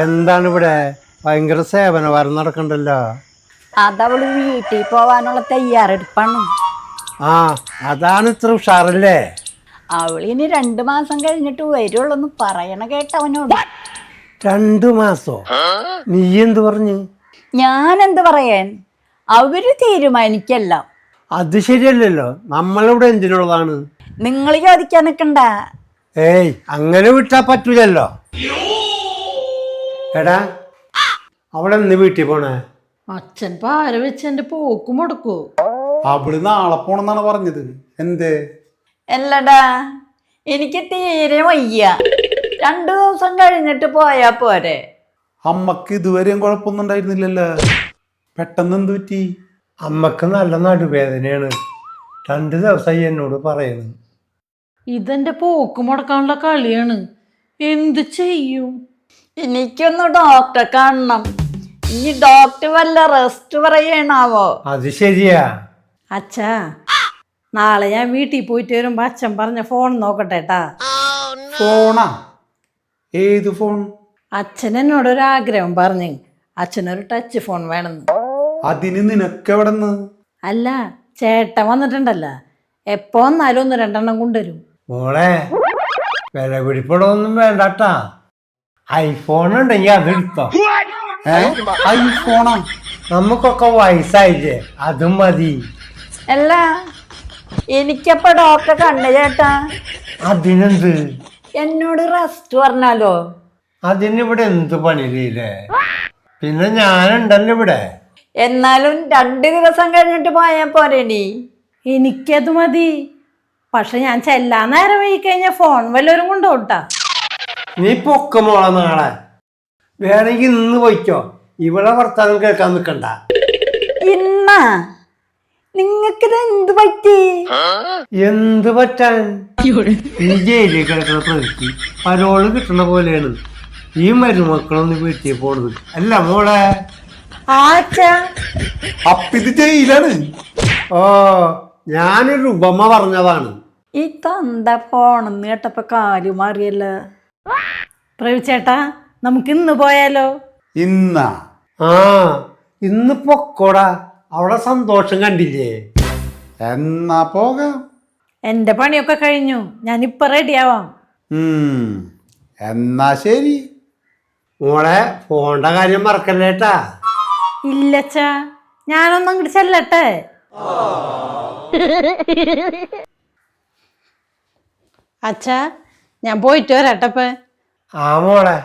എന്താണ് ഇവിടെ ഭയങ്കര സേവനവാരം നടക്കണ്ടല്ലോ? അതവള് വീട്ടിൽ പോവാനുള്ള തയ്യാറെടുപ്പാണ്. ആ, അതാണ് ഇത്ര ഉഷാറല്ലേ? അവളിനി 2 മാസം കഴിഞ്ഞിട്ട് വരുള്ളൂന്ന് പറയണ കേട്ടവനോട്. 2 മാസോ? നീ എന്ത് പറഞ്ഞു? ഞാനെന്ത് പറയാൻ, അവര് തീരുമാനിക്കല്ല. അത് ശരിയല്ലല്ലോ, നമ്മളിവിടെ എന്തിനുള്ളതാണ്? നിങ്ങൾ ചോദിക്കാൻ നിൽക്കണ്ട. ഏയ്, അങ്ങനെ വിട്ടാ പറ്റൂലല്ലോ. എടാ, അവളെന്ന് വീട്ടിൽ പോണേ? അച്ഛൻ പാര വെച്ച് എന്റെ പോക്ക് മുടക്കൂ. അവള് നാളെ പോണെന്നാണ് പറഞ്ഞത്. എന്തേ? അല്ലടാ, എനിക്ക് തീരെ വയ്യ. 2 ദിവസം കഴിഞ്ഞിട്ട് പോയാ പോരെ? അമ്മക്ക് ഇതുവരെയും കുഴപ്പമൊന്നും ഉണ്ടായിരുന്നില്ലല്ലോ, പെട്ടെന്ന് എന്ത് പറ്റി? അമ്മക്ക് നല്ല നടുവേദനയാണ്. 2 ദിവസമായി എന്നോട് പറയുന്നു. ഇതെന്റെ പോക്ക് മുടക്കാനുള്ള കളിയാണ്. എന്ത് ചെയ്യും? എനിക്കൊന്ന് ഡോക്ടറെ കാണണം. ഈ ഡോക്ടർ വല്ല റെസ്റ്റ് പറയണാവോ? അത് ശരിയാ. അച്ഛാ, നാളെ ഞാൻ വീട്ടിൽ പോയിട്ട് വരുമ്പോ അച്ഛൻ പറഞ്ഞ ഫോൺ നോക്കട്ടെ ട്ടാ. ഫോണാ? ഏത് ഫോൺ? അച്ഛൻ എന്നോടൊരാഗ്രഹം പറഞ്ഞു. അച്ഛനൊരു ടച്ച് ഫോൺ വേണമെന്ന്. അതിന് നിനക്കെവിടെന്ന്? അല്ല, ചേട്ടൻ വന്നിട്ടുണ്ടല്ലോ, എപ്പോ വന്നാലും 1-2 കൊണ്ടുവരും. മോളെ, വില പിടിപ്പടമൊന്നും വേണ്ടട്ടാ. ഐഫോൺ ഉണ്ടെങ്കിൽ അത് എടുത്തോ. ഐഫോണാ? നമുക്കൊക്കെ വയസ്സായില്ലേ, അതും മതി. അല്ല, എനിക്കപ്പോ ഡോക്ടറെ കണ്ട ചേട്ടാ. അതിനെന്ത്? എന്നോട് റെസ്റ്റ് പറഞ്ഞാലോ? അതിനിവിടെ എന്ത് പണിയില്ലേ? പിന്നെ ഞാനുണ്ടല്ലോ ഇവിടെ. എന്നാലും 2 ദിവസം കഴിഞ്ഞിട്ട് പോയാ പോരേനി? എനിക്കത് മതി. പക്ഷെ ഞാൻ ചെല്ലാൻ നേരം വൈകി കഴിഞ്ഞാൽ ഫോൺ വല്ലവരും കൊണ്ടുപോട്ടാ. നീ പൊക്ക മോളെ, നാളെ വേണമെങ്കിൽ ഇന്ന് പോയിക്കോ. ഇവിടെ വർത്താനം കേൾക്കാൻ നിൽക്കണ്ട. ഇന്നാ? നിങ്ങൾക്കിത് എന്ത് പറ്റി? എന്ത് പറ്റാൻ? ഈ ജയിലിൽ കിടക്കുന്ന പ്രതിക്ക് പരോള് കിട്ടണ പോലെയാണ് ഈ മരുമക്കളൊന്ന് വീട്ടിൽ പോണത്, അല്ല മോളെ? അപ്പിത് ജയിലാണ്. ഓ, ഞാനൊരു ഉപമ പറഞ്ഞതാണ്. ഈ തന്ത ഫോണെന്ന് കേട്ടപ്പോ കാര്യം മാറിയല്ലോ. പ്രവിച്ചേട്ടാ, നമുക്ക് ഇന്ന് പോയാലോ? ഇന്നാ? ആ, ഇന്ന് പൊക്കോടാ. അവിടെ സന്തോഷം കണ്ടില്ലേ? എന്നാ പോകാം. എന്റെ പണിയൊക്കെ കഴിഞ്ഞു, ഞാനിപ്പൊ റെഡിയാവാം. എന്നാ ശരി. മോളെ, ഫോണിന്റെ കാര്യം മറക്കല്ലേട്ടാ. ഇല്ലച്ചാ, ഞാനൊന്നും അങ്ങോട്ട് ചെല്ലട്ടെ. അച്ഛാ, ഞാൻ പോയിട്ട് വരാട്ടപ്പ. ആ മോളെ.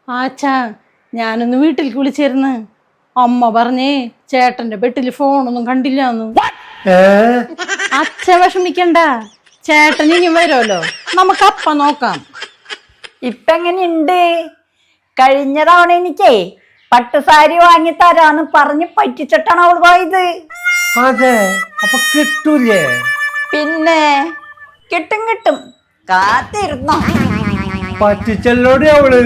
ആച്ചാ, ഞാനൊന്ന് വീട്ടിലേക്ക് വിളിച്ചിരുന്നു. അമ്മ പറഞ്ഞേ ചേട്ടന്റെ ബെട്ടില് ഫോണൊന്നും കണ്ടില്ലാന്ന്. അച്ഛൻ വിഷമിക്കണ്ട, ചേട്ടൻ ഇനി വരുമല്ലോ, നമുക്കപ്പ നോക്കാം. ഇപ്പൊ എങ്ങനെയുണ്ട്? കഴിഞ്ഞ തവണ എനിക്കേ പട്ടുസാരി വാങ്ങി തരാന്ന് പറഞ്ഞ് പറ്റിച്ചിട്ടാണ് അവൾ പോയത്. അതെ, അപ്പൊ കിട്ടൂലേ? പിന്നെ കിട്ടും കിട്ടും, കാത്തിരുന്നോ. പറ്റിച്ചല്ലോടെ അവള്.